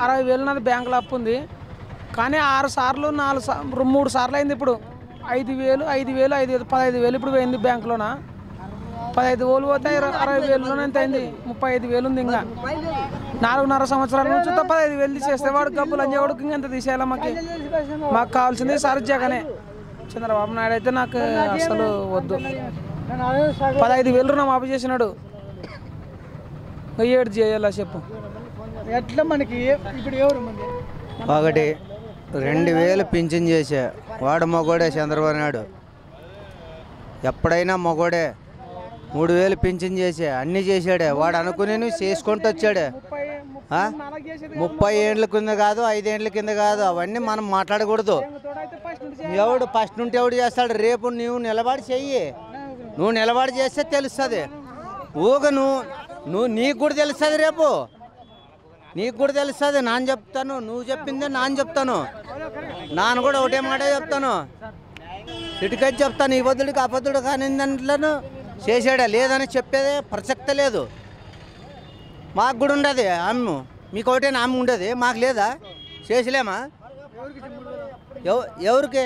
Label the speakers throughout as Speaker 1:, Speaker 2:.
Speaker 1: 60,000 నాది బ్యాంకులో అప్పు ఉంది. కానీ 6 సార్లు 3 సార్లు అయింది. ఇప్పుడు 5,000 15,000 ఇప్పుడు పోయింది బ్యాంకులోన. 15,000 పోతే 60,000 ఎంత అయింది? 35,000 ఉంది. ఇంకా 4.5 సంవత్సరాల నుంచి 15,000 తీసేస్తే వాడు డబ్బులు అంజేవాడికి ఇంకెంత తీసేయాలి? మాకు కావాల్సింది సార్ జగనే. చంద్రబాబు నాయుడు అయితే నాకు అసలు వద్దు. 15,000 రుణమాఫీ చేసినాడు. ఏడు చేయాలా చెప్పు?
Speaker 2: ఎట్లా మనకి ఇప్పుడు ఎవరు
Speaker 3: ఒకటి 2,000 పింఛన్ చేసే వాడు మగోడే చంద్రబాబు నాయుడు. ఎప్పుడైనా మగోడే. 3,000 పింఛన్ చేసే అన్నీ చేశాడే. వాడు అనుకుని చేసుకుంటూ వచ్చాడే. 30 ఏళ్ళ కింద కాదు, 5 ఏళ్ళ కింద కాదు, అవన్నీ మనం మాట్లాడకూడదు. ఎవడు ఫస్ట్ నుండి ఎవడు చేస్తాడు? రేపు నువ్వు నిలబడి చెయ్యి. నువ్వు నిలబడి చేస్తే తెలుస్తుంది. ఊగ నువ్వు నీకు కూడా తెలుస్తుంది. రేపు నీకు కూడా తెలుస్తుంది. నాన్న చెప్తాను, నువ్వు చెప్పిందే నాన్న చెప్తాను. నాన్న కూడా ఒకటే మాట చెప్తాను. ఇటుకైతే చెప్తాను. ఈ బద్దుడికి అబద్ధుడు కానీ దాంట్లోనూ చేసాడా లేదని చెప్పేదే ప్రసక్తే లేదు. మాకు కూడా ఉండదు అమ్ము. మీకు ఒకటే అమ్మ ఉండదు, మాకు లేదా? చేసలేమా? ఎవరికి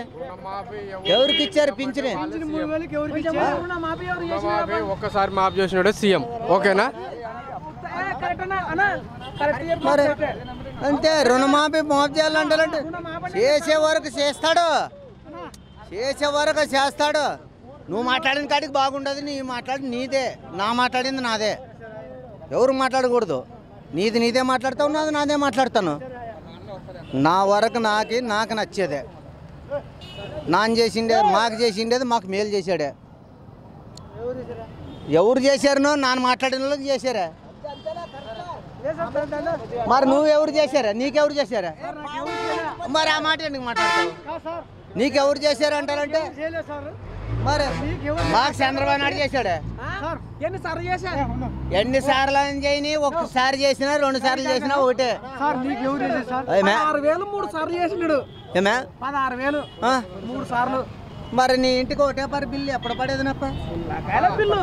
Speaker 3: ఇచ్చారు పింఛని?
Speaker 4: ఒక్కసారి మాఫ్ చేసినాడు సీఎం. ఓకేనా?
Speaker 3: మరి అంతే. రుణమాఫీ మాఫ్ చేయాలంటే చేసే వరకు చేస్తాడు. నువ్వు మాట్లాడిన కాడికి బాగుండదు. నీ మాట్లాడి నీదే, నా మాట్లాడింది నాదే. ఎవరు మాట్లాడకూడదు. నీదే మాట్లాడతావు, నాది నాదే మాట్లాడతాను. నా వరకు నాకు నచ్చేదే. నాన్న చేసిండేది, మాకు చేసిండేది, మాకు మేలు చేశాడే. ఎవరు చేశారనో నాన్న మాట్లాడిన వాళ్ళకి చేశారా? మరి నువ్వు ఎవరు చేశారా? నీకెవరు చేశారా? మరి ఆ మాట ఎందుకు మాట్లాడతావు? నీకెవరు చేశారు అంటారంటే మరి మాకు చంద్రబాబు నాయుడు చేశాడే. ఎన్నిసార్లు చేయని? ఒక్కసారి చేసినా, 2 సార్లు చేసినా ఒకటే.
Speaker 1: 3 సార్లు చేసినాడు. 16,000 3 సార్లు.
Speaker 3: మరి నీ ఇంటికి ఒకటే పరి బిల్లు ఎప్పుడు పడేది? నప్ప
Speaker 1: బిల్లు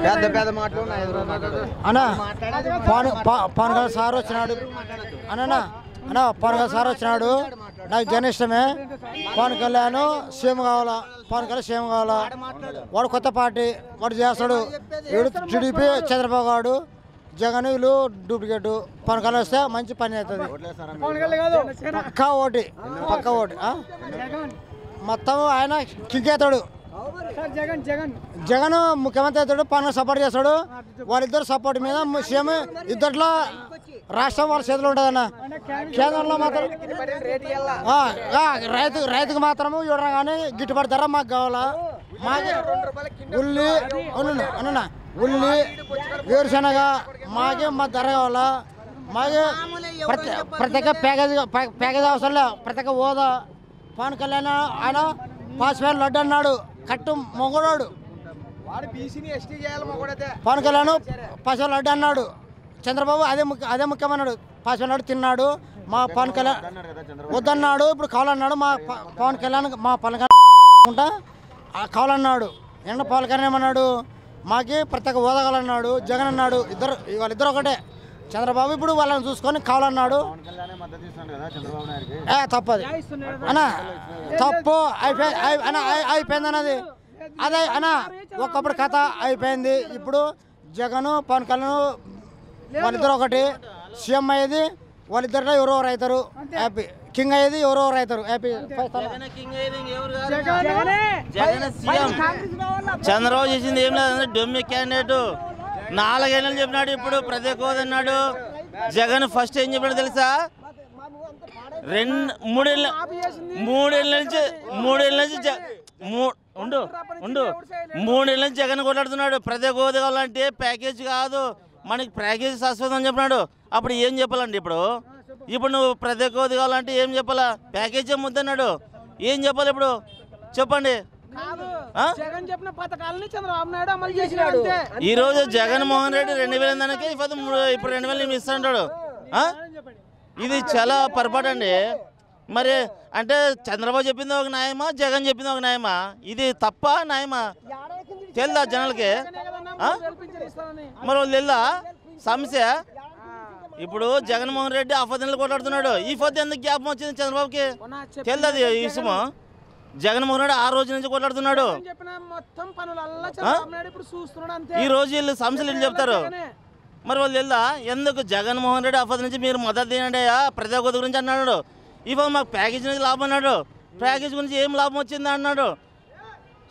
Speaker 3: పెద్ద పెద్ద మాటలు
Speaker 2: అన్నా. పవన్ కళ్యాణ్ సార్ వచ్చినాడు అన్నా. పవన్ కళ్యాణ్ సార్ వచ్చినాడు. నాకు జన ఇష్టమే. పవన్ కళ్యాణ్ సీఎం కావాలా. వాడు కొత్త పార్టీ, వాడు చేస్తాడు. వీడు టీడీపీ, చంద్రబాబు గారు, జగన్ వీళ్ళు డూప్లికేట్. పవన్ కళ్యాణ్ వస్తే మంచి పని అవుతుంది. పక్కా ఓటి మొత్తం ఆయన కిక్ అవుతాడు. జగన్ ముఖ్యమంత్రి అవుతాడు. పవన్ సపోర్ట్ చేస్తాడు. వాళ్ళిద్దరు సపోర్ట్ మీద సీఎం ఇద్దట్లో రాష్ట్రం వాళ్ళ చేతిలో ఉంటుందన్న. కేంద్రంలో మాత్రం రైతుకు మాత్రము ఇవ్వడం కానీ గిట్టుబాటు ధర మాకు కావాలా. మాకు ఉల్లి వేరుశనగ మాకే మా ధర కావాలా. మాకు ప్రత్యేక ప్యాకేజ్ అవసరం లే. ప్రత్యేక హోదా. పవన్ కళ్యాణ్ ఆయన పాస్వేర్ లడ్డు అన్నాడు. కట్టు మొగోడాడు. పవన్ కళ్యాణ్ పాస్వేర్ లడ్డు అన్నాడు. చంద్రబాబు అదే ముఖ్యమన్నాడు. పాస్వేర్ లడ్డు తిన్నాడు. మా పవన్ కళ్యాణ్ వద్దన్నాడు. ఇప్పుడు కావాలన్నాడు. మా పవన్ కళ్యాణ్ కావాలన్నాడు. పవన్ కళ్యాణ్ ఏమన్నాడు? మాకి ప్రత్యేక హోదా కావాలన్నాడు. జగన్ అన్నాడు. వాళ్ళిద్దరు ఒకటే. చంద్రబాబు ఇప్పుడు వాళ్ళని చూసుకొని కావాలన్నాడు. తప్పది అన్న, తప్పు అయిపోయింది అన్నది. అదే అన్న, ఒకప్పుడు కథ అయిపోయింది. ఇప్పుడు జగన్ పవన్ కళ్యాణ్ వాళ్ళిద్దరు ఒకటి. సీఎం అయ్యేది వాళ్ళిద్దరిలో ఎవరెవరు అవుతారు హ్యాపీ. కింగ్ అయ్యేది ఎవరెవరు అవుతారు హ్యాపీ.
Speaker 5: చంద్రబాబు చేసింది ఏం లేదంటే డొమ్మి క్యాండిడేట్. 4 ఏళ్ళు చెప్పినాడు. ఇప్పుడు ప్రత్యేక హోదా అన్నాడు. జగన్ ఫస్ట్ ఏం చెప్పాడు తెలుసా? 3 నుంచి జగన్ కొట్లాడుతున్నాడు. ప్రత్యేక హోదా కావాలంటే ప్యాకేజ్ కాదు, మనకి ప్యాకేజ్ శాశ్వతం అని చెప్పినాడు. అప్పుడు ఏం చెప్పాలండి? ఇప్పుడు నువ్వు ప్రత్యేక హోదా కావాలంటే ఏం చెప్పాలా? ప్యాకేజ్ ముద్దన్నాడు. ఏం చెప్పాలి ఇప్పుడు చెప్పండి? ఈ రోజు జగన్మోహన్ రెడ్డి 2,000 దానికి ఇప్పుడు 2,000 ఇస్తాడు. ఇది చాలా పొరపాటు అండి. మరి అంటే చంద్రబాబు చెప్పింది ఒక న్యాయమా, జగన్ చెప్పింది ఒక న్యాయమా? ఇది తప్ప న్యాయమా తెలుదా జనాలకి? మరి వాళ్ళు తెలుదా సమస్య? ఇప్పుడు జగన్మోహన్ రెడ్డి ఆఫదన్లు కొట్లాడుతున్నాడు. ఈ పొద్దు ఎందుకు జ్ఞాపకం వచ్చింది చంద్రబాబుకి? తెలుదు ఈ విషయము. జగన్మోహన్ రెడ్డి ఆ రోజు నుంచి కొట్లాడుతున్నాడు. ఈ రోజు వీళ్ళు సమస్యలు వీళ్ళు చెప్తారు. మరి వాళ్ళు తెలుదా ఎందుకు జగన్మోహన్ రెడ్డి ఆఫద నుంచి మీరు మద్దతు తినండి ప్రజా గోధ గురించి అన్నాడు. ఇవాళ మాకు ప్యాకేజీ నుంచి లాభం అన్నాడు. ప్యాకేజ్ గురించి ఏం లాభం వచ్చింది అన్నాడు.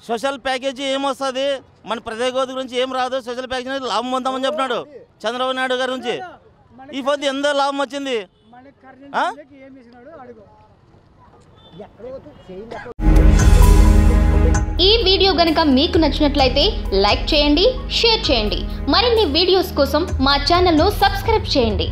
Speaker 5: సోషల్ ప్యాకేజీ ఏమొస్తుంది, మన ప్రజా గోధ గురించి ఏం రాదు, సోషల్ ప్యాకేజీ నుంచి లాభం పొందామని చెప్పినాడు చంద్రబాబు నాయుడు గారి నుంచి. ఈ పొద్దు ఎంతో లాభం వచ్చింది.
Speaker 6: ఈ వీడియో గనుక మీకు నచ్చినట్లయితే లైక్ చేయండి, షేర్ చేయండి. మరిన్ని వీడియోస్ కోసం మా ఛానల్ను సబ్స్క్రైబ్ చేయండి.